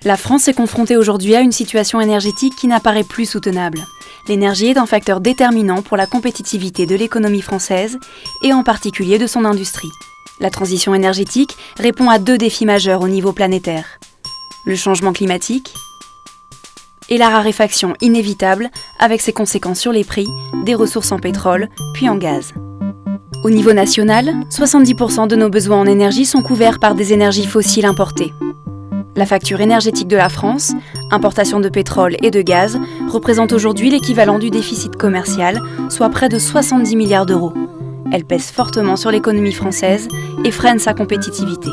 La France est confrontée aujourd'hui à une situation énergétique qui n'apparaît plus soutenable. L'énergie est un facteur déterminant pour la compétitivité de l'économie française et en particulier de son industrie. La transition énergétique répond à 2 défis majeurs au niveau planétaire. Le changement climatique et la raréfaction inévitable avec ses conséquences sur les prix des ressources en pétrole puis en gaz. Au niveau national, 70% de nos besoins en énergie sont couverts par des énergies fossiles importées. La facture énergétique de la France, importation de pétrole et de gaz, représente aujourd'hui l'équivalent du déficit commercial, soit près de 70 milliards d'euros. Elle pèse fortement sur l'économie française et freine sa compétitivité.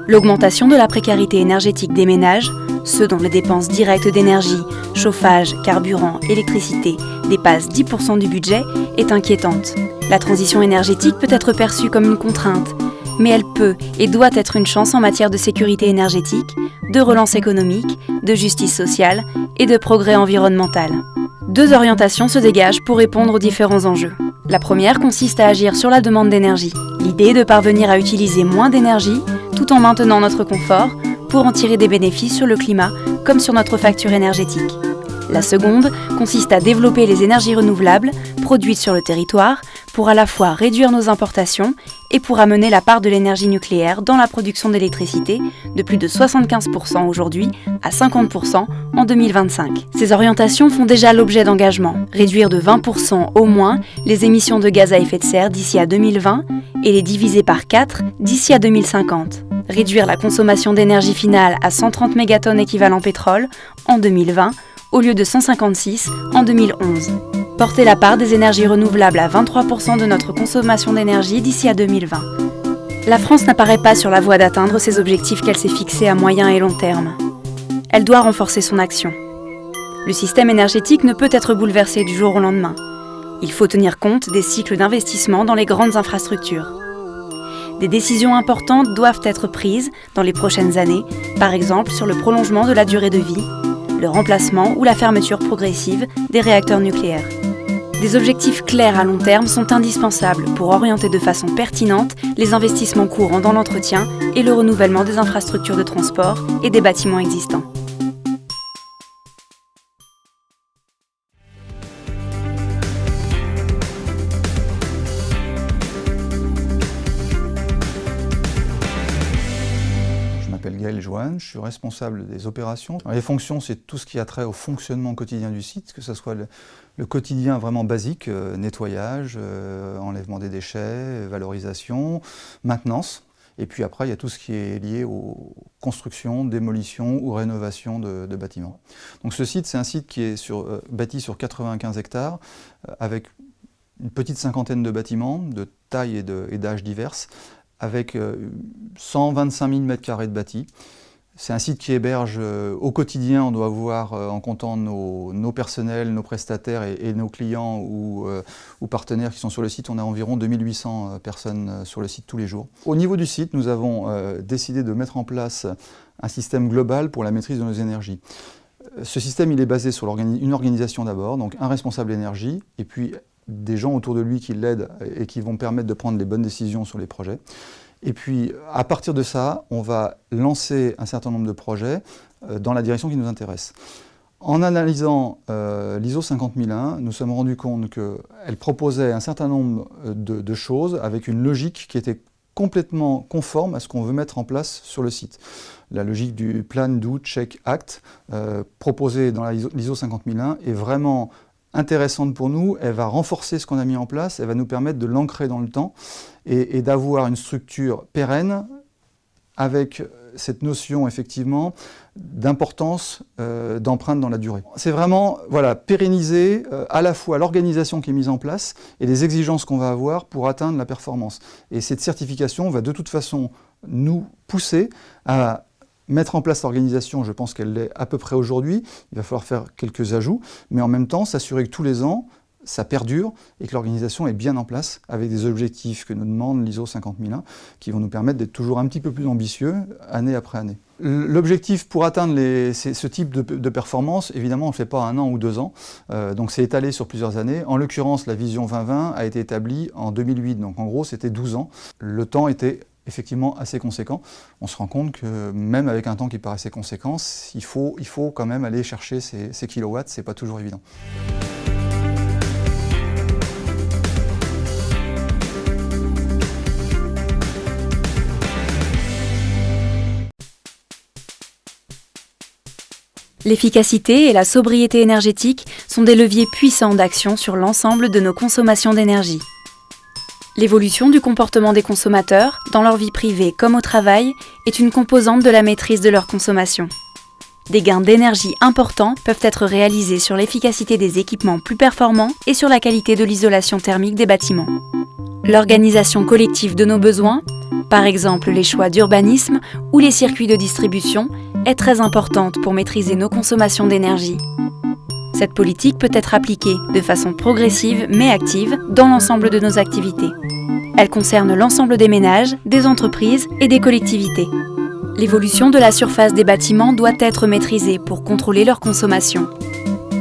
L'augmentation de la précarité énergétique des ménages, ceux dont les dépenses directes d'énergie, chauffage, carburant, électricité dépassent 10% du budget, est inquiétante. La transition énergétique peut être perçue comme une contrainte, mais elle peut et doit être une chance en matière de sécurité énergétique, de relance économique, de justice sociale et de progrès environnemental. 2 orientations se dégagent pour répondre aux différents enjeux. La première consiste à agir sur la demande d'énergie. L'idée est de parvenir à utiliser moins d'énergie tout en maintenant notre confort pour en tirer des bénéfices sur le climat comme sur notre facture énergétique. La seconde consiste à développer les énergies renouvelables produites sur le territoire pour à la fois réduire nos importations et pour amener la part de l'énergie nucléaire dans la production d'électricité de plus de 75% aujourd'hui à 50% en 2025. Ces orientations font déjà l'objet d'engagements. Réduire de 20% au moins les émissions de gaz à effet de serre d'ici à 2020 et les diviser par 4 d'ici à 2050. Réduire la consommation d'énergie finale à 130 mégatonnes équivalent pétrole en 2020 au lieu de 156 en 2011. Porter la part des énergies renouvelables à 23% de notre consommation d'énergie d'ici à 2020. La France n'apparaît pas sur la voie d'atteindre ces objectifs qu'elle s'est fixés à moyen et long terme. Elle doit renforcer son action. Le système énergétique ne peut être bouleversé du jour au lendemain. Il faut tenir compte des cycles d'investissement dans les grandes infrastructures. Des décisions importantes doivent être prises dans les prochaines années, par exemple sur le prolongement de la durée de vie, le remplacement ou la fermeture progressive des réacteurs nucléaires. Des objectifs clairs à long terme sont indispensables pour orienter de façon pertinente les investissements courants dans l'entretien et le renouvellement des infrastructures de transport et des bâtiments existants. Je m'appelle Gaël Joanne, je suis responsable des opérations. Les fonctions, c'est tout ce qui a trait au fonctionnement quotidien du site, que ce soit le quotidien vraiment basique, nettoyage, enlèvement des déchets, valorisation, maintenance. Et puis après, il y a tout ce qui est lié aux constructions, démolitions ou rénovations de bâtiments. Donc ce site, c'est un site qui est bâti sur 95 hectares, avec une petite cinquantaine de bâtiments, de taille et d'âge diverses, avec 125 000 m² de bâti. C'est un site qui héberge au quotidien, on doit voir en comptant nos personnels, nos prestataires et nos clients ou partenaires qui sont sur le site, on a environ 2800 personnes sur le site tous les jours. Au niveau du site, nous avons décidé de mettre en place un système global pour la maîtrise de nos énergies. Ce système, il est basé sur une organisation d'abord, donc un responsable énergie, et puis des gens autour de lui qui l'aident et qui vont permettre de prendre les bonnes décisions sur les projets. Et puis, à partir de ça, on va lancer un certain nombre de projets dans la direction qui nous intéresse. En analysant l'ISO 50001, nous sommes rendus compte qu'elle proposait un certain nombre de choses avec une logique qui était complètement conforme à ce qu'on veut mettre en place sur le site. La logique du Plan, Do, Check, Act, proposée dans l'ISO 50001, est vraiment intéressante pour nous. Elle va renforcer ce qu'on a mis en place, elle va nous permettre de l'ancrer dans le temps et d'avoir une structure pérenne avec cette notion effectivement d'importance d'empreinte dans la durée. C'est vraiment pérenniser à la fois l'organisation qui est mise en place et les exigences qu'on va avoir pour atteindre la performance. Et cette certification va de toute façon nous pousser à mettre en place l'organisation, je pense qu'elle l'est à peu près aujourd'hui. Il va falloir faire quelques ajouts, mais en même temps s'assurer que tous les ans, ça perdure et que l'organisation est bien en place avec des objectifs que nous demande l'ISO 50001 qui vont nous permettre d'être toujours un petit peu plus ambitieux année après année. L'objectif pour atteindre ce type de performance, évidemment, on ne le fait pas 1 an ou 2 ans, donc c'est étalé sur plusieurs années. En l'occurrence, la vision 2020 a été établie en 2008, donc en gros c'était 12 ans. Le temps était effectivement assez conséquent. On se rend compte que même avec un temps qui paraissait conséquent, il faut quand même aller chercher ces kilowatts, c'est pas toujours évident. L'efficacité et la sobriété énergétique sont des leviers puissants d'action sur l'ensemble de nos consommations d'énergie. L'évolution du comportement des consommateurs, dans leur vie privée comme au travail, est une composante de la maîtrise de leur consommation. Des gains d'énergie importants peuvent être réalisés sur l'efficacité des équipements plus performants et sur la qualité de l'isolation thermique des bâtiments. L'organisation collective de nos besoins, par exemple les choix d'urbanisme ou les circuits de distribution, est très importante pour maîtriser nos consommations d'énergie. Cette politique peut être appliquée de façon progressive mais active dans l'ensemble de nos activités. Elle concerne l'ensemble des ménages, des entreprises et des collectivités. L'évolution de la surface des bâtiments doit être maîtrisée pour contrôler leur consommation.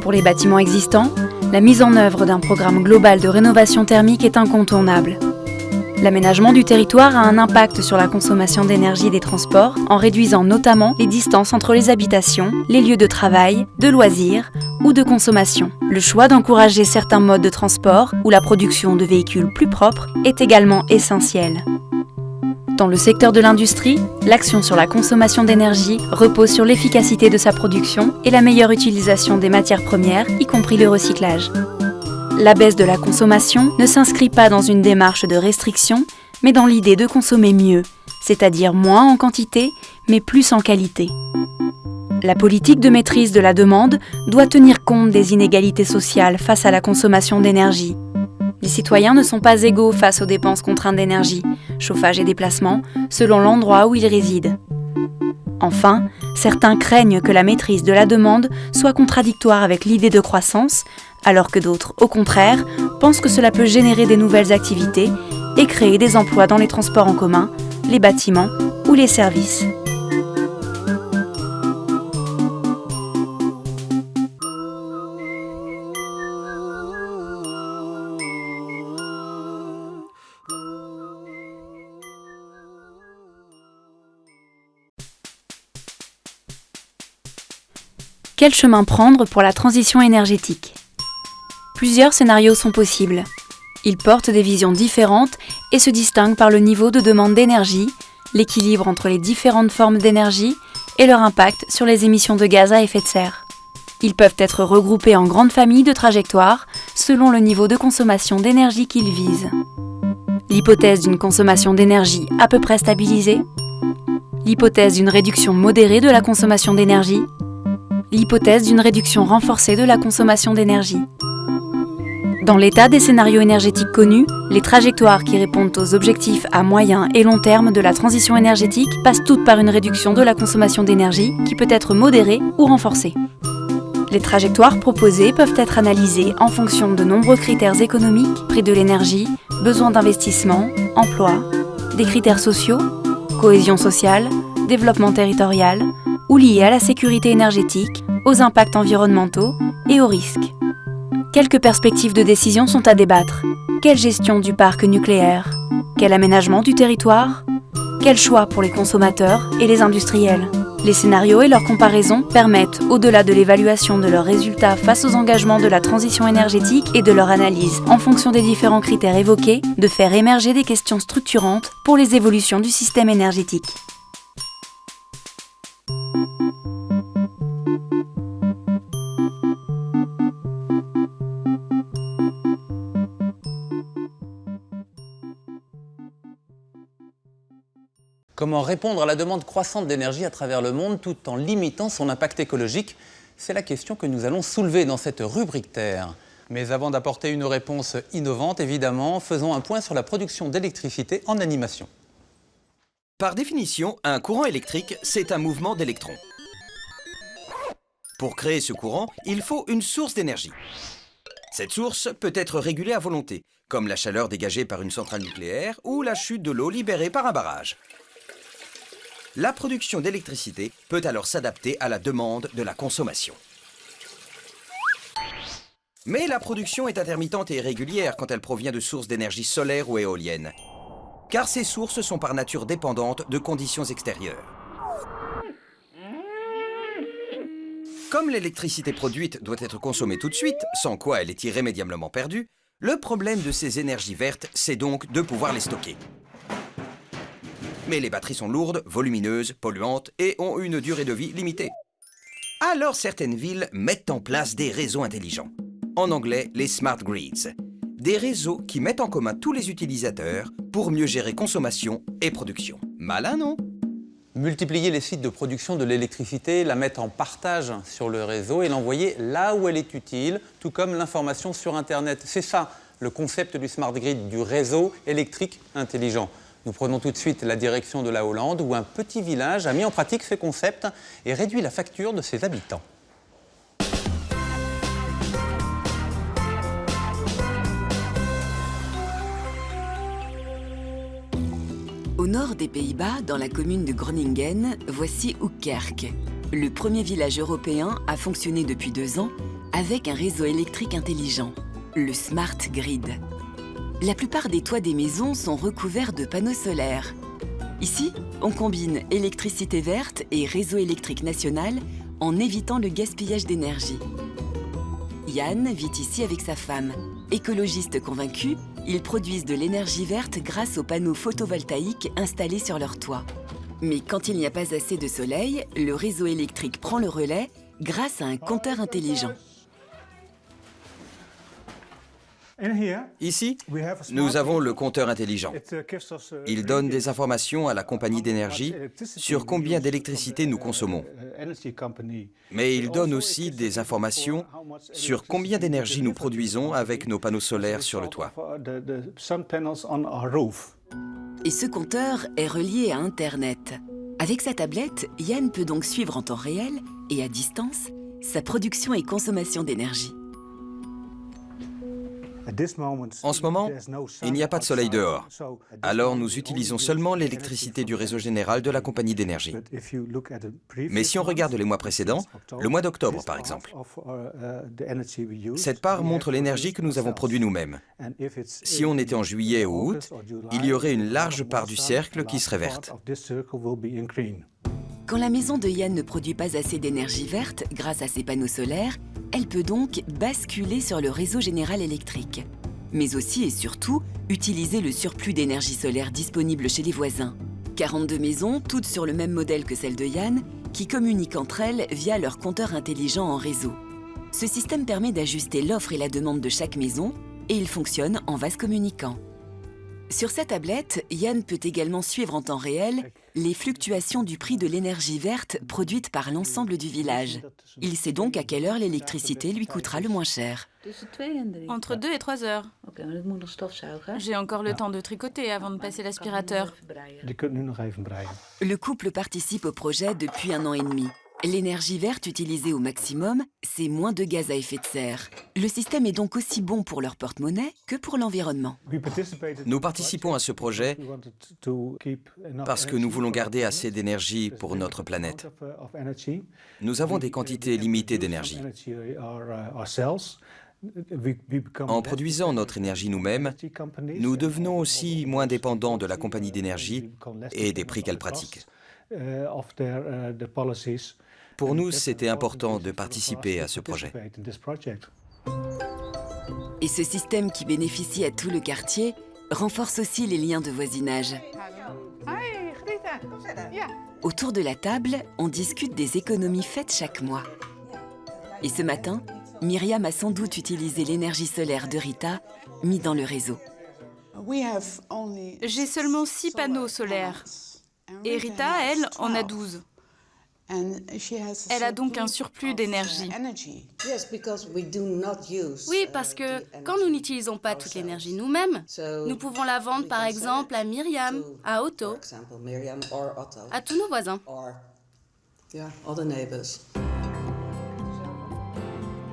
Pour les bâtiments existants, la mise en œuvre d'un programme global de rénovation thermique est incontournable. L'aménagement du territoire a un impact sur la consommation d'énergie des transports en réduisant notamment les distances entre les habitations, les lieux de travail, de loisirs ou de consommation. Le choix d'encourager certains modes de transport ou la production de véhicules plus propres est également essentiel. Dans le secteur de l'industrie, l'action sur la consommation d'énergie repose sur l'efficacité de sa production et la meilleure utilisation des matières premières, y compris le recyclage. La baisse de la consommation ne s'inscrit pas dans une démarche de restriction, mais dans l'idée de consommer mieux, c'est-à-dire moins en quantité, mais plus en qualité. La politique de maîtrise de la demande doit tenir compte des inégalités sociales face à la consommation d'énergie. Les citoyens ne sont pas égaux face aux dépenses contraintes d'énergie, chauffage et déplacement, selon l'endroit où ils résident. Enfin, certains craignent que la maîtrise de la demande soit contradictoire avec l'idée de croissance, alors que d'autres, au contraire, pensent que cela peut générer des nouvelles activités et créer des emplois dans les transports en commun, les bâtiments ou les services. Quel chemin prendre pour la transition énergétique ? Plusieurs scénarios sont possibles. Ils portent des visions différentes et se distinguent par le niveau de demande d'énergie, l'équilibre entre les différentes formes d'énergie et leur impact sur les émissions de gaz à effet de serre. Ils peuvent être regroupés en grandes familles de trajectoires selon le niveau de consommation d'énergie qu'ils visent. L'hypothèse d'une consommation d'énergie à peu près stabilisée, l'hypothèse d'une réduction modérée de la consommation d'énergie, l'hypothèse d'une réduction renforcée de la consommation d'énergie. Dans l'état des scénarios énergétiques connus, les trajectoires qui répondent aux objectifs à moyen et long terme de la transition énergétique passent toutes par une réduction de la consommation d'énergie qui peut être modérée ou renforcée. Les trajectoires proposées peuvent être analysées en fonction de nombreux critères économiques, prix de l'énergie, besoin d'investissement, emploi, des critères sociaux, cohésion sociale, développement territorial, ou liés à la sécurité énergétique, aux impacts environnementaux et aux risques. Quelques perspectives de décision sont à débattre. Quelle gestion du parc nucléaire ? Quel aménagement du territoire ? Quel choix pour les consommateurs et les industriels ? Les scénarios et leurs comparaisons permettent, au-delà de l'évaluation de leurs résultats face aux engagements de la transition énergétique et de leur analyse en fonction des différents critères évoqués, de faire émerger des questions structurantes pour les évolutions du système énergétique. Comment répondre à la demande croissante d'énergie à travers le monde tout en limitant son impact écologique ? C'est la question que nous allons soulever dans cette rubrique Terre. Mais avant d'apporter une réponse innovante, évidemment, faisons un point sur la production d'électricité en animation. Par définition, un courant électrique, c'est un mouvement d'électrons. Pour créer ce courant, il faut une source d'énergie. Cette source peut être régulée à volonté, comme la chaleur dégagée par une centrale nucléaire ou la chute de l'eau libérée par un barrage. La production d'électricité peut alors s'adapter à la demande de la consommation. Mais la production est intermittente et irrégulière quand elle provient de sources d'énergie solaire ou éolienne. car ces sources sont par nature dépendantes de conditions extérieures. Comme l'électricité produite doit être consommée tout de suite, sans quoi elle est irrémédiablement perdue, le problème de ces énergies vertes, c'est donc de pouvoir les stocker. Mais les batteries sont lourdes, volumineuses, polluantes et ont une durée de vie limitée. Alors certaines villes mettent en place des réseaux intelligents. En anglais, les smart grids. Des réseaux qui mettent en commun tous les utilisateurs pour mieux gérer consommation et production. Malin, non? Multiplier les sites de production de l'électricité, la mettre en partage sur le réseau et l'envoyer là où elle est utile, tout comme l'information sur Internet. C'est ça, le concept du smart grid, du réseau électrique intelligent. Nous prenons tout de suite la direction de la Hollande, où un petit village a mis en pratique ce concept et réduit la facture de ses habitants. Au nord des Pays-Bas, dans la commune de Groningen, voici Hoekkerk, le premier village européen à fonctionner depuis 2 ans avec un réseau électrique intelligent, le Smart Grid. La plupart des toits des maisons sont recouverts de panneaux solaires. Ici, on combine électricité verte et réseau électrique national en évitant le gaspillage d'énergie. Yann vit ici avec sa femme. Écologistes convaincus, ils produisent de l'énergie verte grâce aux panneaux photovoltaïques installés sur leur toit. Mais quand il n'y a pas assez de soleil, le réseau électrique prend le relais grâce à un compteur intelligent. Ici, nous avons le compteur intelligent. Il donne des informations à la compagnie d'énergie sur combien d'électricité nous consommons. Mais il donne aussi des informations sur combien d'énergie nous produisons avec nos panneaux solaires sur le toit. Et ce compteur est relié à Internet. Avec sa tablette, Yann peut donc suivre en temps réel et à distance sa production et consommation d'énergie. En ce moment, il n'y a pas de soleil dehors. Alors nous utilisons seulement l'électricité du réseau général de la compagnie d'énergie. Mais si on regarde les mois précédents, le mois d'octobre par exemple, cette part montre l'énergie que nous avons produite nous-mêmes. Si on était en juillet ou août, il y aurait une large part du cercle qui serait verte. Quand la maison de Yann ne produit pas assez d'énergie verte grâce à ses panneaux solaires, elle peut donc basculer sur le réseau général électrique. Mais aussi et surtout, utiliser le surplus d'énergie solaire disponible chez les voisins. 42 maisons, toutes sur le même modèle que celle de Yann, qui communiquent entre elles via leur compteur intelligent en réseau. Ce système permet d'ajuster l'offre et la demande de chaque maison et il fonctionne en vase communicant. Sur sa tablette, Yann peut également suivre en temps réel les fluctuations du prix de l'énergie verte produite par l'ensemble du village. Il sait donc à quelle heure l'électricité lui coûtera le moins cher. Entre 2 et 3 heures. J'ai encore le temps de tricoter avant de passer l'aspirateur. Le couple participe au projet depuis 1 an et demi. L'énergie verte utilisée au maximum, c'est moins de gaz à effet de serre. Le système est donc aussi bon pour leur porte-monnaie que pour l'environnement. Nous participons à ce projet parce que nous voulons garder assez d'énergie pour notre planète. Nous avons des quantités limitées d'énergie. En produisant notre énergie nous-mêmes, nous devenons aussi moins dépendants de la compagnie d'énergie et des prix qu'elle pratique. Pour nous, c'était important de participer à ce projet. Et ce système qui bénéficie à tout le quartier renforce aussi les liens de voisinage. Autour de la table, on discute des économies faites chaque mois. Et ce matin, Myriam a sans doute utilisé l'énergie solaire de Rita, mis dans le réseau. J'ai seulement 6 panneaux solaires. Et Rita, elle, en a 12. Elle a donc un surplus d'énergie. Oui, parce que quand nous n'utilisons pas toute l'énergie nous-mêmes, nous pouvons la vendre par exemple à Myriam, à Otto, à tous nos voisins.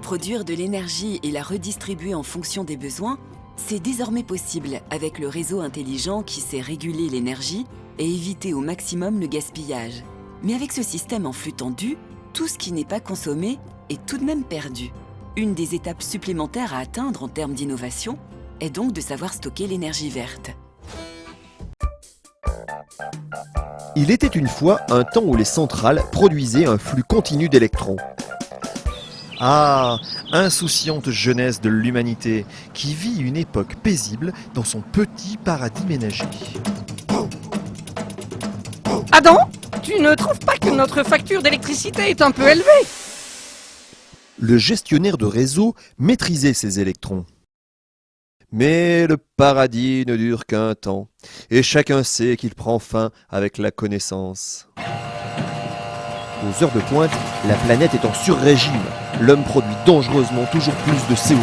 Produire de l'énergie et la redistribuer en fonction des besoins, c'est désormais possible avec le réseau intelligent qui sait réguler l'énergie et éviter au maximum le gaspillage. Mais avec ce système en flux tendu, tout ce qui n'est pas consommé est tout de même perdu. Une des étapes supplémentaires à atteindre en termes d'innovation est donc de savoir stocker l'énergie verte. Il était une fois un temps où les centrales produisaient un flux continu d'électrons. Ah, insouciante jeunesse de l'humanité, qui vit une époque paisible dans son petit paradis ménager. Adam, tu ne trouves pas que notre facture d'électricité est un peu élevée? Le gestionnaire de réseau maîtrisait ces électrons. Mais le paradis ne dure qu'un temps, et chacun sait qu'il prend fin avec la connaissance. Aux heures de pointe, la planète est en sur-régime. L'homme produit dangereusement toujours plus de CO2.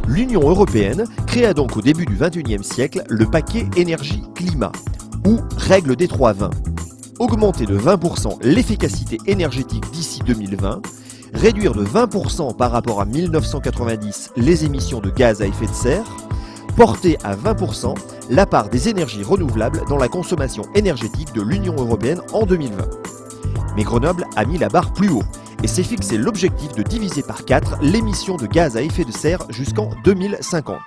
L'Union européenne créa donc au début du XXIe siècle le paquet énergie-climat, ou règle des 3-20. Augmenter de 20% l'efficacité énergétique d'ici 2020, réduire de 20% par rapport à 1990 les émissions de gaz à effet de serre, porter à 20% la part des énergies renouvelables dans la consommation énergétique de l'Union européenne en 2020. Mais Grenoble a mis la barre plus haut et s'est fixé l'objectif de diviser par 4 l'émission de gaz à effet de serre jusqu'en 2050.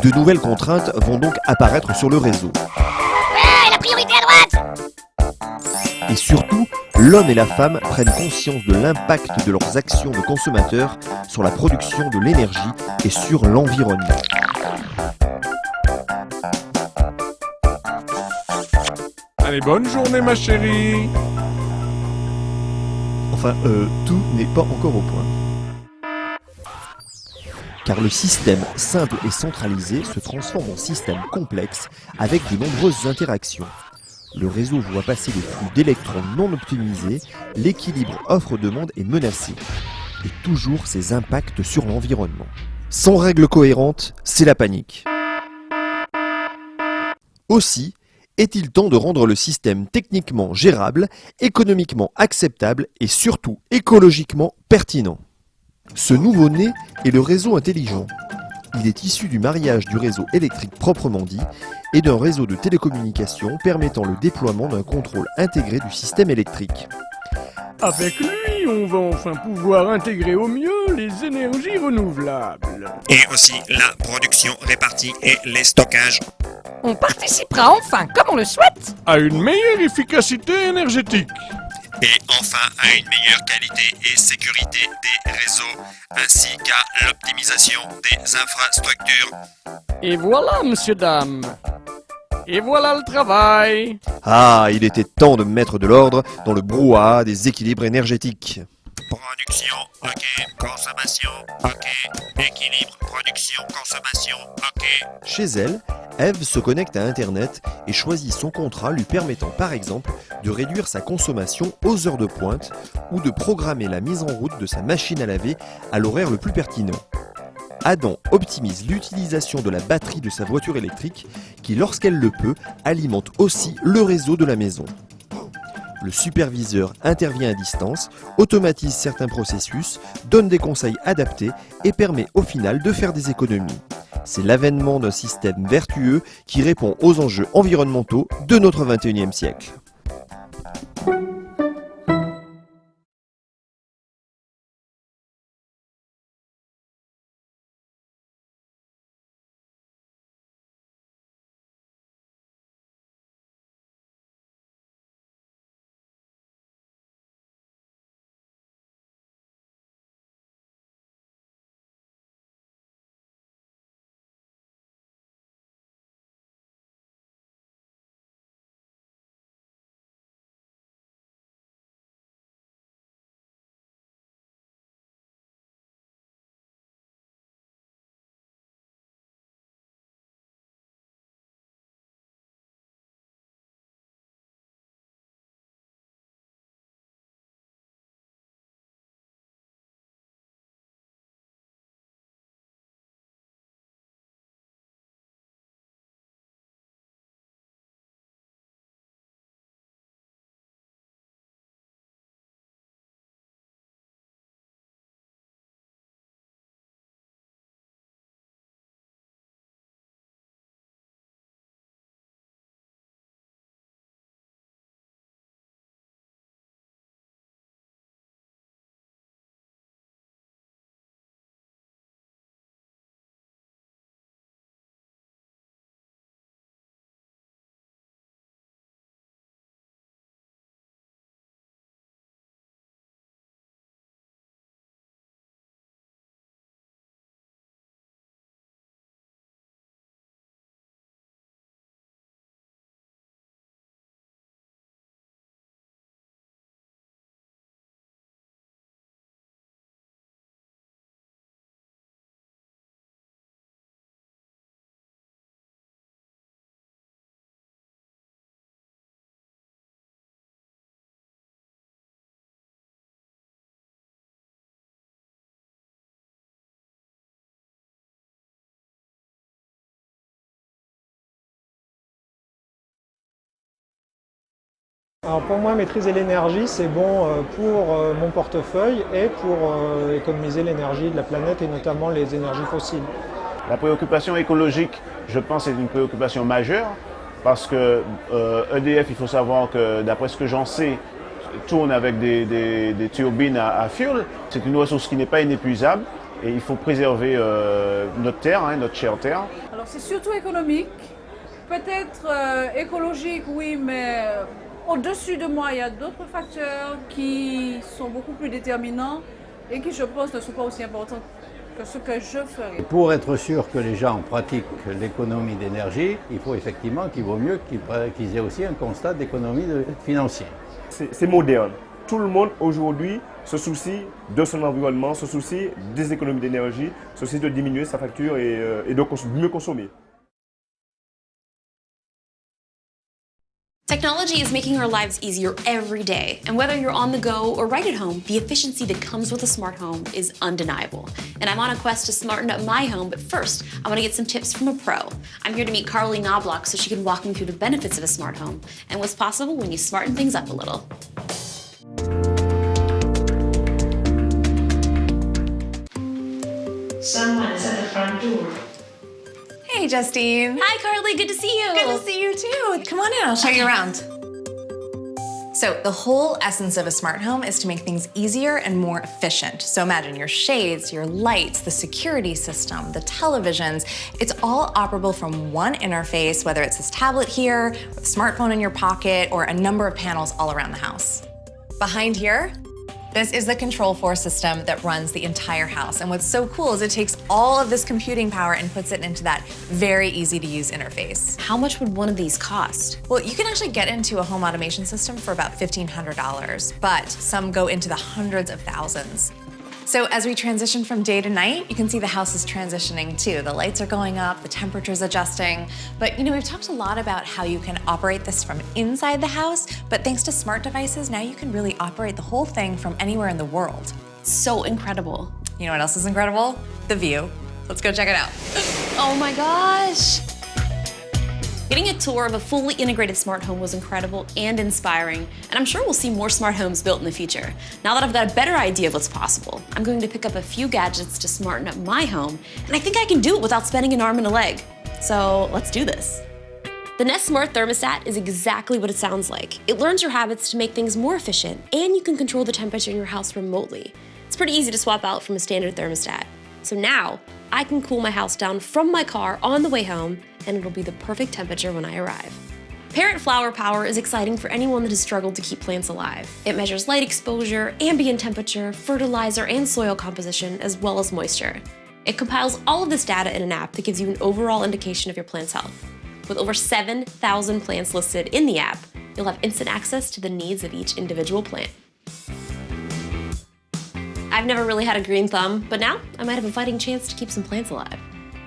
De nouvelles contraintes vont donc apparaître sur le réseau. Ouais, la priorité à droite! Et surtout, l'homme et la femme prennent conscience de l'impact de leurs actions de consommateurs sur la production de l'énergie et sur l'environnement. Allez, bonne journée ma chérie. Enfin, tout n'est pas encore au point. Car le système simple et centralisé se transforme en système complexe avec de nombreuses interactions. Le réseau voit passer des flux d'électrons non optimisés, l'équilibre offre-demande est menacé. Et toujours ses impacts sur l'environnement. Sans règles cohérentes, c'est la panique. Aussi, est-il temps de rendre le système techniquement gérable, économiquement acceptable et surtout écologiquement pertinent. Ce nouveau-né est le réseau intelligent. Il est issu du mariage du réseau électrique proprement dit et d'un réseau de télécommunications permettant le déploiement d'un contrôle intégré du système électrique. Avec lui, on va enfin pouvoir intégrer au mieux les énergies renouvelables. Et aussi la production répartie et les stockages. On participera enfin, comme on le souhaite, À une meilleure efficacité énergétique. Et enfin à une meilleure qualité et sécurité des réseaux, ainsi qu'à l'optimisation des infrastructures. Et voilà, monsieur, dame. Et voilà le travail. Ah, il était temps de mettre de l'ordre dans le brouhaha des équilibres énergétiques. Production, ok. Consommation, ok. Équilibre, production, consommation, ok. Chez elle, Eve se connecte à Internet et choisit son contrat lui permettant par exemple de réduire sa consommation aux heures de pointe ou de programmer la mise en route de sa machine à laver à l'horaire le plus pertinent. Adam optimise l'utilisation de la batterie de sa voiture électrique qui, lorsqu'elle le peut, alimente aussi le réseau de la maison. Le superviseur intervient à distance, automatise certains processus, donne des conseils adaptés et permet au final de faire des économies. C'est l'avènement d'un système vertueux qui répond aux enjeux environnementaux de notre XXIe siècle. Alors pour moi, maîtriser l'énergie, c'est bon pour mon portefeuille et pour économiser l'énergie de la planète et notamment les énergies fossiles. La préoccupation écologique, je pense, est une préoccupation majeure parce que EDF, il faut savoir que d'après ce que j'en sais, tourne avec des turbines à fuel. C'est une ressource qui n'est pas inépuisable et il faut préserver notre terre, notre chère terre. Alors c'est surtout économique, peut-être écologique, oui, mais au-dessus de moi, il y a d'autres facteurs qui sont beaucoup plus déterminants et qui, je pense, ne sont pas aussi importants que ce que je ferais. Pour être sûr que les gens pratiquent l'économie d'énergie, il faut effectivement qu'il vaut mieux qu'ils aient aussi un constat d'économie financière. C'est moderne. Tout le monde aujourd'hui se soucie de son environnement, se soucie des économies d'énergie, se soucie de diminuer sa facture et de mieux consommer. Technology is making our lives easier every day, and whether you're on the go or right at home, the efficiency that comes with a smart home is undeniable. And I'm on a quest to smarten up my home, but first, I want to get some tips from a pro. I'm here to meet Carly Knobloch so she can walk me through the benefits of a smart home and what's possible when you smarten things up a little. Someone is at the front door. Hey, Justine. Hi, Carly. Good to see you. Good to see you, too. Come on in. I'll show you around. So the whole essence of a smart home is to make things easier and more efficient. So imagine your shades, your lights, the security system, the televisions. It's all operable from one interface, whether it's this tablet here, or a smartphone in your pocket, or a number of panels all around the house. Behind here, this is the Control4 system that runs the entire house. And what's so cool is it takes all of this computing power and puts it into that very easy to use interface. How much would one of these cost? Well, you can actually get into a home automation system for about $1,500, but some go into the hundreds of thousands. So as we transition from day to night, you can see the house is transitioning too. The lights are going up, the temperature's adjusting. But we've talked a lot about how you can operate this from inside the house, but thanks to smart devices, now you can really operate the whole thing from anywhere in the world. So incredible. You know what else is incredible? The view. Let's go check it out. Oh my gosh. Getting a tour of a fully integrated smart home was incredible and inspiring, and I'm sure we'll see more smart homes built in the future. Now that I've got a better idea of what's possible, I'm going to pick up a few gadgets to smarten up my home, and I think I can do it without spending an arm and a leg. So let's do this. The Nest Smart Thermostat is exactly what it sounds like. It learns your habits to make things more efficient, and you can control the temperature in your house remotely. It's pretty easy to swap out from a standard thermostat. So now, I can cool my house down from my car on the way home, and it'll be the perfect temperature when I arrive. Parent Flower Power is exciting for anyone that has struggled to keep plants alive. It measures light exposure, ambient temperature, fertilizer, and soil composition, as well as moisture. It compiles all of this data in an app that gives you an overall indication of your plant's health. With over 7,000 plants listed in the app, you'll have instant access to the needs of each individual plant. I've never really had a green thumb, but now I might have a fighting chance to keep some plants alive.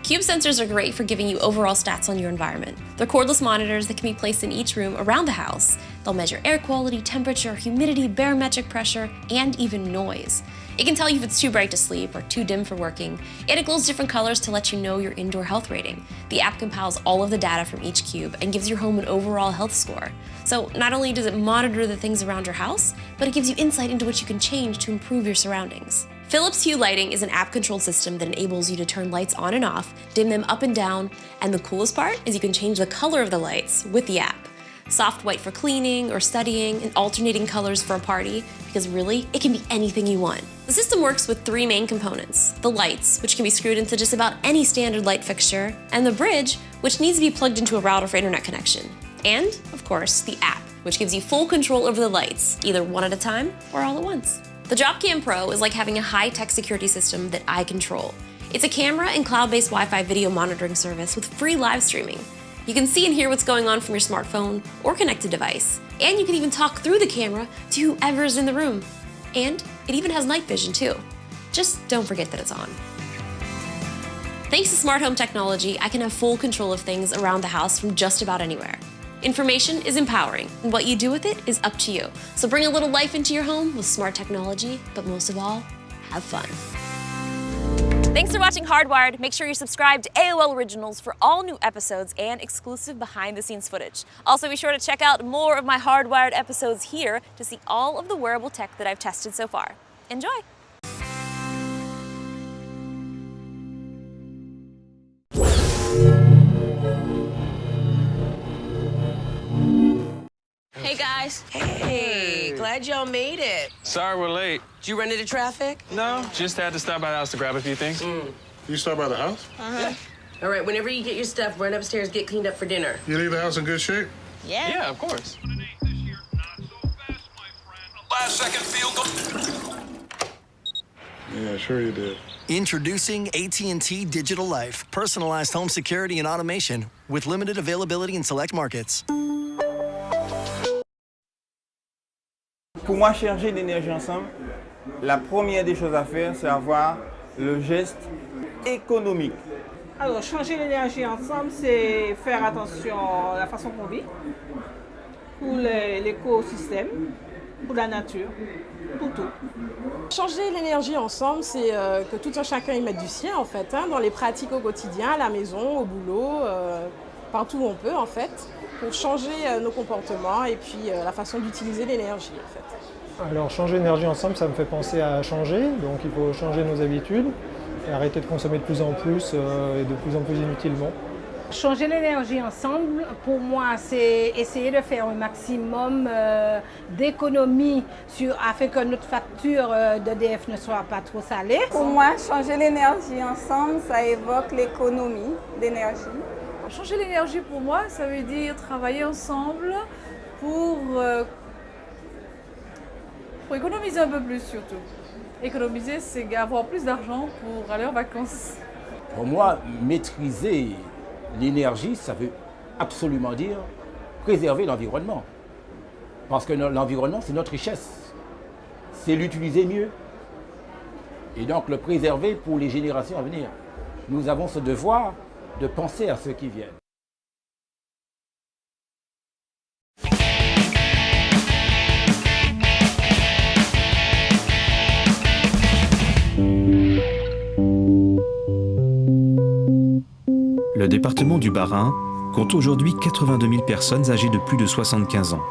Cube sensors are great for giving you overall stats on your environment. They're cordless monitors that can be placed in each room around the house. They'll measure air quality, temperature, humidity, barometric pressure, and even noise. It can tell you if it's too bright to sleep or too dim for working, and it glows different colors to let you know your indoor health rating. The app compiles all of the data from each cube and gives your home an overall health score. So not only does it monitor the things around your house, but it gives you insight into what you can change to improve your surroundings. Philips Hue Lighting is an app-controlled system that enables you to turn lights on and off, dim them up and down, and the coolest part is you can change the color of the lights with the app. Soft white for cleaning or studying, and alternating colors for a party, because really, it can be anything you want. The system works with three main components: the lights, which can be screwed into just about any standard light fixture, and the bridge, which needs to be plugged into a router for internet connection. And, of course, the app, which gives you full control over the lights, either one at a time or all at once. The Dropcam Pro is like having a high-tech security system that I control. It's a camera and cloud-based Wi-Fi video monitoring service with free live streaming. You can see and hear what's going on from your smartphone or connected device. And you can even talk through the camera to whoever's in the room. And it even has night vision too. Just don't forget that it's on. Thanks to smart home technology, I can have full control of things around the house from just about anywhere. Information is empowering, and what you do with it is up to you. So bring a little life into your home with smart technology, but most of all, have fun. Thanks for watching Hardwired. Make sure you're subscribed to AOL Originals for all new episodes and exclusive behind-the-scenes footage. Also, be sure to check out more of my Hardwired episodes here to see all of the wearable tech that I've tested so far. Enjoy! Hey guys. Hey, glad y'all made it. Sorry we're late. Did you run into traffic? No, just had to stop by the house to grab a few things. You stop by the house? Uh-huh. All right, whenever you get your stuff, run upstairs, get cleaned up for dinner. You leave the house in good shape? Yeah, of course. Last second field goal. Yeah, sure you did. Introducing AT&T Digital Life. Personalized home security and automation with limited availability in select markets. Pour moi, charger l'énergie ensemble, la première des choses à faire, c'est avoir le geste économique. Alors, changer l'énergie ensemble, c'est faire attention à la façon qu'on vit, pour l'écosystème, pour la nature, pour tout. Changer l'énergie ensemble, c'est que tout un chacun y mette du sien, en fait, hein, dans les pratiques au quotidien, à la maison, au boulot, partout où on peut, en fait, pour changer nos comportements et puis la façon d'utiliser l'énergie, en fait. Alors, changer l'énergie ensemble, ça me fait penser à changer, donc il faut changer nos habitudes et arrêter de consommer de plus en plus et de plus en plus inutilement. Changer l'énergie ensemble, pour moi, c'est essayer de faire un maximum d'économies afin que notre facture d'EDF ne soit pas trop salée. Pour moi, changer l'énergie ensemble, ça évoque l'économie d'énergie. Changer l'énergie, pour moi, ça veut dire travailler ensemble pour économiser un peu plus, surtout. Économiser, c'est avoir plus d'argent pour aller en vacances. Pour moi, maîtriser l'énergie, ça veut absolument dire préserver l'environnement. Parce que l'environnement, c'est notre richesse. C'est l'utiliser mieux. Et donc le préserver pour les générations à venir. Nous avons ce devoir de penser à ceux qui viennent. Le département du Bas-Rhin compte aujourd'hui 82 000 personnes âgées de plus de 75 ans.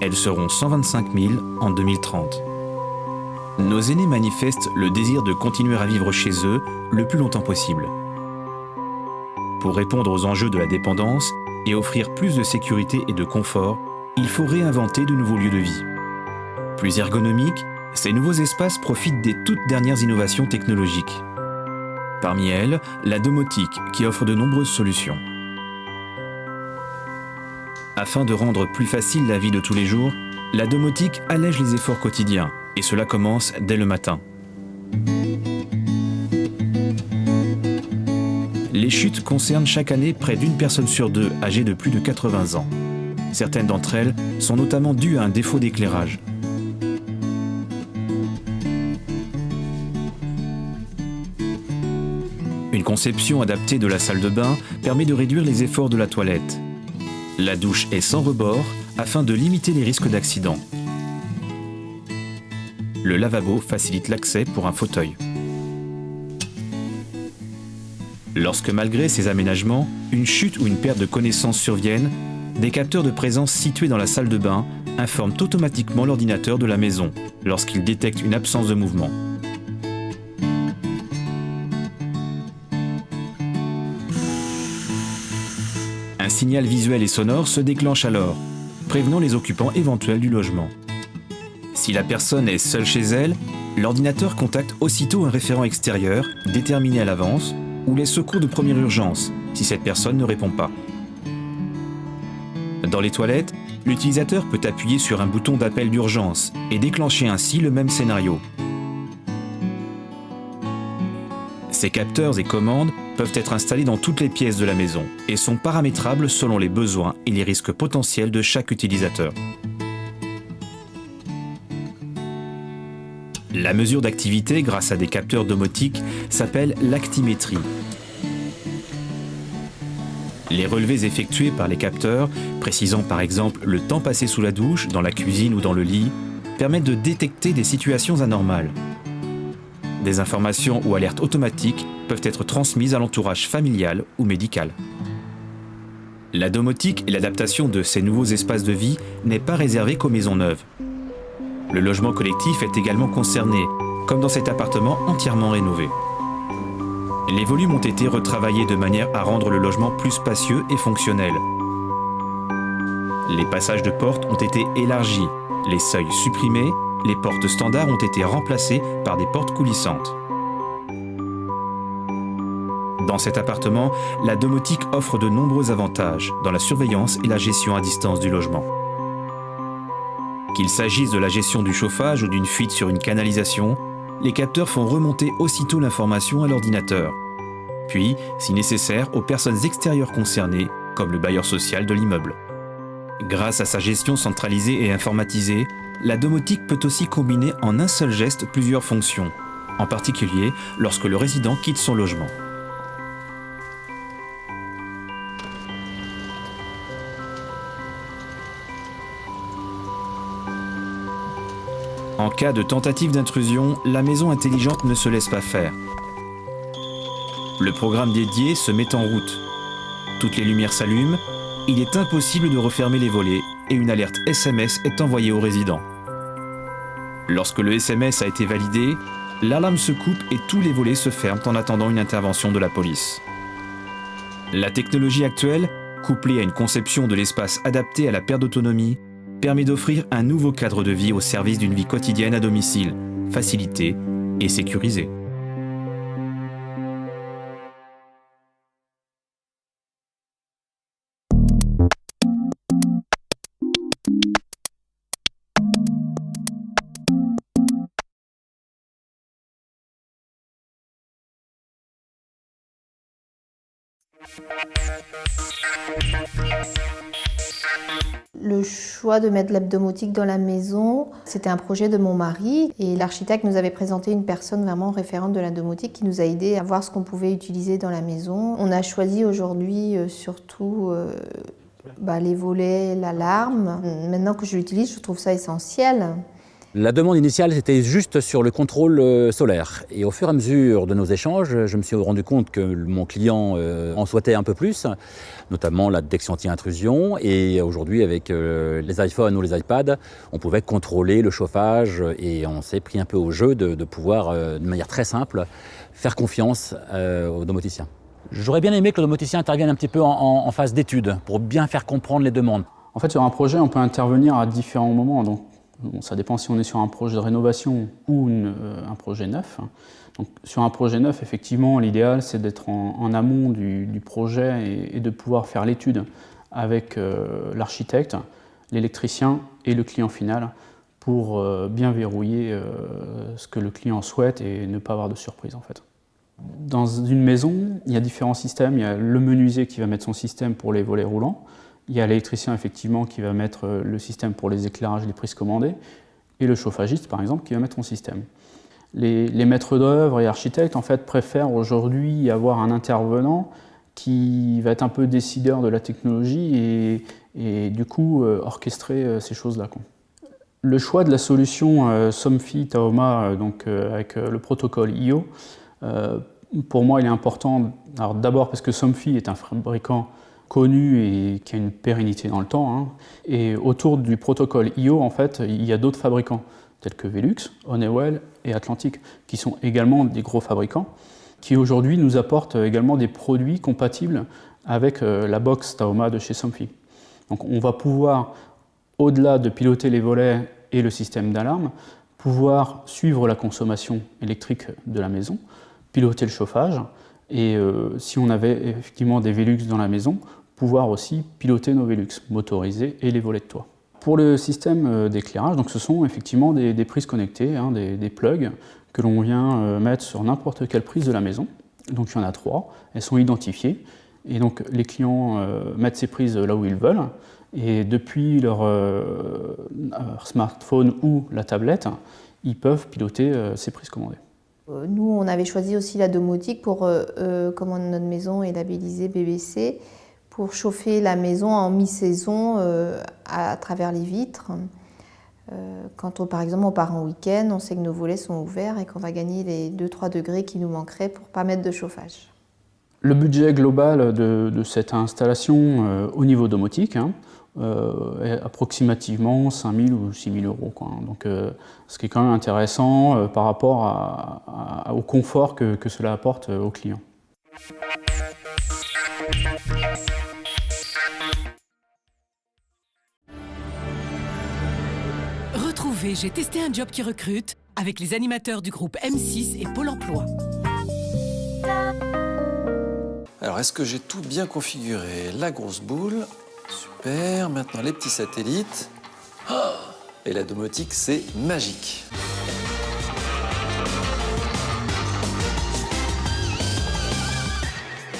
Elles seront 125 000 en 2030. Nos aînés manifestent le désir de continuer à vivre chez eux le plus longtemps possible. Pour répondre aux enjeux de la dépendance et offrir plus de sécurité et de confort, il faut réinventer de nouveaux lieux de vie. Plus ergonomiques, ces nouveaux espaces profitent des toutes dernières innovations technologiques. Parmi elles, la domotique qui offre de nombreuses solutions. Afin de rendre plus facile la vie de tous les jours, la domotique allège les efforts quotidiens et cela commence dès le matin. Les chutes concernent chaque année près d'une personne sur deux âgée de plus de 80 ans. Certaines d'entre elles sont notamment dues à un défaut d'éclairage. Une conception adaptée de la salle de bain permet de réduire les efforts de la toilette. La douche est sans rebord afin de limiter les risques d'accident. Le lavabo facilite l'accès pour un fauteuil. Lorsque malgré ces aménagements, une chute ou une perte de connaissance surviennent, des capteurs de présence situés dans la salle de bain informent automatiquement l'ordinateur de la maison lorsqu'il détecte une absence de mouvement. Un signal visuel et sonore se déclenche alors, prévenant les occupants éventuels du logement. Si la personne est seule chez elle, l'ordinateur contacte aussitôt un référent extérieur, déterminé à l'avance, ou les secours de première urgence, si cette personne ne répond pas. Dans les toilettes, l'utilisateur peut appuyer sur un bouton d'appel d'urgence et déclencher ainsi le même scénario. Ces capteurs et commandes peuvent être installés dans toutes les pièces de la maison et sont paramétrables selon les besoins et les risques potentiels de chaque utilisateur. La mesure d'activité grâce à des capteurs domotiques s'appelle l'actimétrie. Les relevés effectués par les capteurs, précisant par exemple le temps passé sous la douche, dans la cuisine ou dans le lit, permettent de détecter des situations anormales. Des informations ou alertes automatiques peuvent être transmises à l'entourage familial ou médical. La domotique et l'adaptation de ces nouveaux espaces de vie n'est pas réservée qu'aux maisons neuves. Le logement collectif est également concerné, comme dans cet appartement entièrement rénové. Les volumes ont été retravaillés de manière à rendre le logement plus spacieux et fonctionnel. Les passages de portes ont été élargis, les seuils supprimés, les portes standards ont été remplacées par des portes coulissantes. Dans cet appartement, la domotique offre de nombreux avantages dans la surveillance et la gestion à distance du logement. Qu'il s'agisse de la gestion du chauffage ou d'une fuite sur une canalisation, les capteurs font remonter aussitôt l'information à l'ordinateur, puis, si nécessaire, aux personnes extérieures concernées, comme le bailleur social de l'immeuble. Grâce à sa gestion centralisée et informatisée, la domotique peut aussi combiner en un seul geste plusieurs fonctions, en particulier lorsque le résident quitte son logement. En cas de tentative d'intrusion, la maison intelligente ne se laisse pas faire. Le programme dédié se met en route. Toutes les lumières s'allument, il est impossible de refermer les volets et une alerte SMS est envoyée aux résidents. Lorsque le SMS a été validé, l'alarme se coupe et tous les volets se ferment en attendant une intervention de la police. La technologie actuelle, couplée à une conception de l'espace adapté à la perte d'autonomie, permet d'offrir un nouveau cadre de vie au service d'une vie quotidienne à domicile, facilitée et sécurisée. Le choix de mettre la domotique dans la maison, c'était un projet de mon mari et l'architecte nous avait présenté une personne vraiment référente de la domotique qui nous a aidé à voir ce qu'on pouvait utiliser dans la maison. On a choisi aujourd'hui surtout les volets, l'alarme. Maintenant que je l'utilise, je trouve ça essentiel. La demande initiale, c'était juste sur le contrôle solaire. Et au fur et à mesure de nos échanges, je me suis rendu compte que mon client en souhaitait un peu plus, notamment la détection anti-intrusion. Et aujourd'hui, avec les iPhones ou les iPads, on pouvait contrôler le chauffage et on s'est pris un peu au jeu de pouvoir, de manière très simple, faire confiance aux domoticiens. J'aurais bien aimé que le domoticien intervienne un petit peu en phase d'étude pour bien faire comprendre les demandes. En fait, sur un projet, on peut intervenir à différents moments. Donc, ça dépend si on est sur un projet de rénovation ou un projet neuf. Donc, sur un projet neuf, effectivement, l'idéal, c'est d'être en amont du projet et de pouvoir faire l'étude avec l'architecte, l'électricien et le client final pour bien verrouiller ce que le client souhaite et ne pas avoir de surprise, en fait. Dans une maison, il y a différents systèmes. Il y a le menuisier qui va mettre son système pour les volets roulants. Il y a l'électricien effectivement qui va mettre le système pour les éclairages, les prises commandées, et le chauffagiste par exemple qui va mettre son système. Les maîtres d'œuvre et architectes en fait préfèrent aujourd'hui avoir un intervenant qui va être un peu décideur de la technologie et du coup orchestrer ces choses-là. Le choix de la solution Somfy Taoma avec le protocole IO, pour moi il est important. Alors d'abord parce que Somfy est un fabricant connu et qui a une pérennité dans le temps. Hein. Et autour du protocole IO, en fait, il y a d'autres fabricants, tels que Velux, Honeywell et Atlantic, qui sont également des gros fabricants, qui aujourd'hui nous apportent également des produits compatibles avec la box Taoma de chez Somfy. Donc on va pouvoir, au-delà de piloter les volets et le système d'alarme, pouvoir suivre la consommation électrique de la maison, piloter le chauffage, et si on avait effectivement des Velux dans la maison, pouvoir aussi piloter nos Velux motorisés et les volets de toit. Pour le système d'éclairage, donc ce sont effectivement des prises connectées, hein, des plugs que l'on vient mettre sur n'importe quelle prise de la maison. Donc il y en a 3, elles sont identifiées et donc les clients mettent ces prises là où ils veulent et depuis leur smartphone ou la tablette, ils peuvent piloter ces prises commandées. Nous, on avait choisi aussi la domotique pour, comme notre maison est labellisée BBC, pour chauffer la maison en mi-saison à travers les vitres. Quand par exemple on part en week-end, on sait que nos volets sont ouverts et qu'on va gagner les 2-3 degrés qui nous manqueraient pour ne pas mettre de chauffage. Le budget global de cette installation au niveau domotique est approximativement 5 000 ou 6 000 euros, quoi. Donc, ce qui est quand même intéressant par rapport au confort que cela apporte aux clients. Retrouvez J'ai testé un job qui recrute avec les animateurs du groupe M6 et Pôle emploi. Alors, est-ce que j'ai tout bien configuré? La grosse boule, super. Maintenant, les petits satellites. Oh, et la domotique, c'est magique.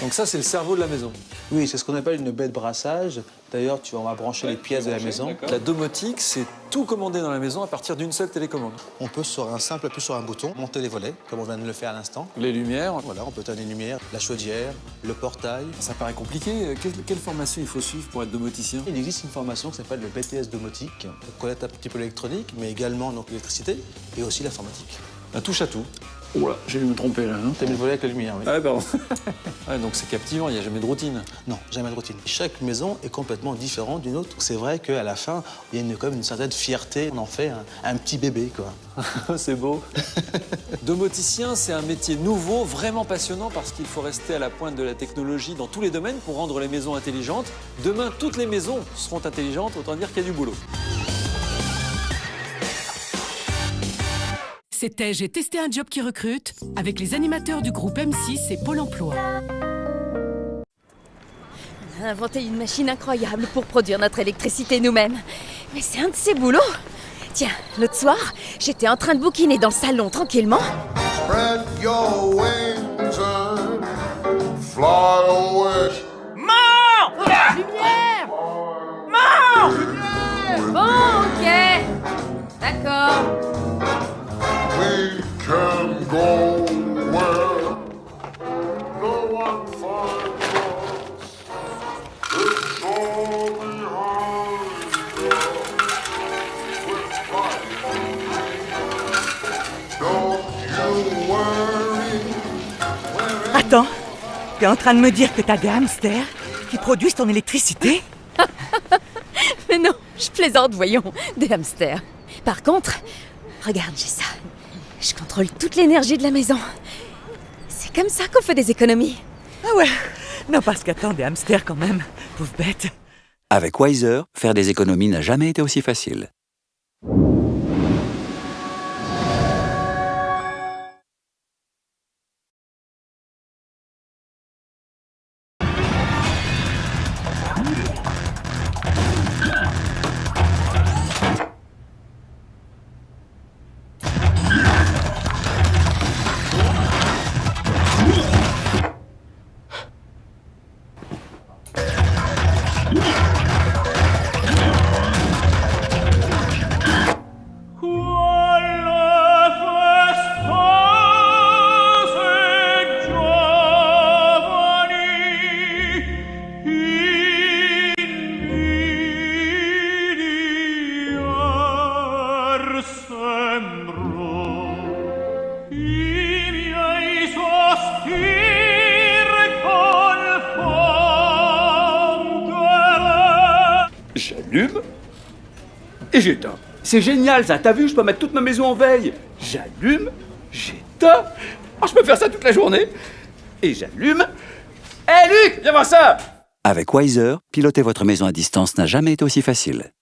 Donc ça, c'est le cerveau de la maison. Oui, c'est ce qu'on appelle une baie de brassage. D'ailleurs, on va brancher les pièces de la maison. La domotique, c'est tout commandé dans la maison à partir d'une seule télécommande. On peut, sur un simple appui sur un bouton, monter les volets, comme on vient de le faire à l'instant. Les lumières. Voilà, on peut éteindre les lumières, la chaudière, le portail. Ça paraît compliqué. Quelle formation il faut suivre pour être domoticien? Il existe une formation qui s'appelle le BTS domotique, pour connaître un petit peu l'électronique, mais également l'électricité et aussi l'informatique. Un touche à tout. Oh là, j'ai dû me tromper là, non? T'as mis le volet avec la lumière, oui. Ah, pardon. Ouais, donc c'est captivant, il n'y a jamais de routine. Non, jamais de routine. Chaque maison est complètement différente d'une autre. C'est vrai qu'à la fin, il y a quand même une certaine fierté. On en fait un petit bébé, quoi. C'est beau. Domoticien, c'est un métier nouveau, vraiment passionnant, parce qu'il faut rester à la pointe de la technologie dans tous les domaines pour rendre les maisons intelligentes. Demain, toutes les maisons seront intelligentes, autant dire qu'il y a du boulot. C'était J'ai testé un job qui recrute avec les animateurs du groupe M6 et Pôle emploi. On a inventé une machine incroyable pour produire notre électricité nous-mêmes. Mais c'est un de ces boulots. Tiens, l'autre soir, j'étais en train de bouquiner dans le salon tranquillement. Spread your wings and fly away. Maman! Lumière! Maman! Bon, ok. D'accord. We can go where no one finds us. It's all behind us. Don't you worry. Attends, t'es en train de me dire que t'as des hamsters qui produisent ton électricité? Mais non, je plaisante, voyons, des hamsters. Par contre, regarde, j'ai ça. Je contrôle toute l'énergie de la maison. C'est comme ça qu'on fait des économies. Ah ouais? Non, parce qu'attends, des hamsters quand même, pauvre bête. Avec Wiser, faire des économies n'a jamais été aussi facile. J'allume et j'éteins. C'est génial ça, t'as vu, je peux mettre toute ma maison en veille. J'allume, j'éteins. Oh, je peux faire ça toute la journée. Et j'allume. Hé Luc, viens voir ça. Avec Wiser, piloter votre maison à distance n'a jamais été aussi facile.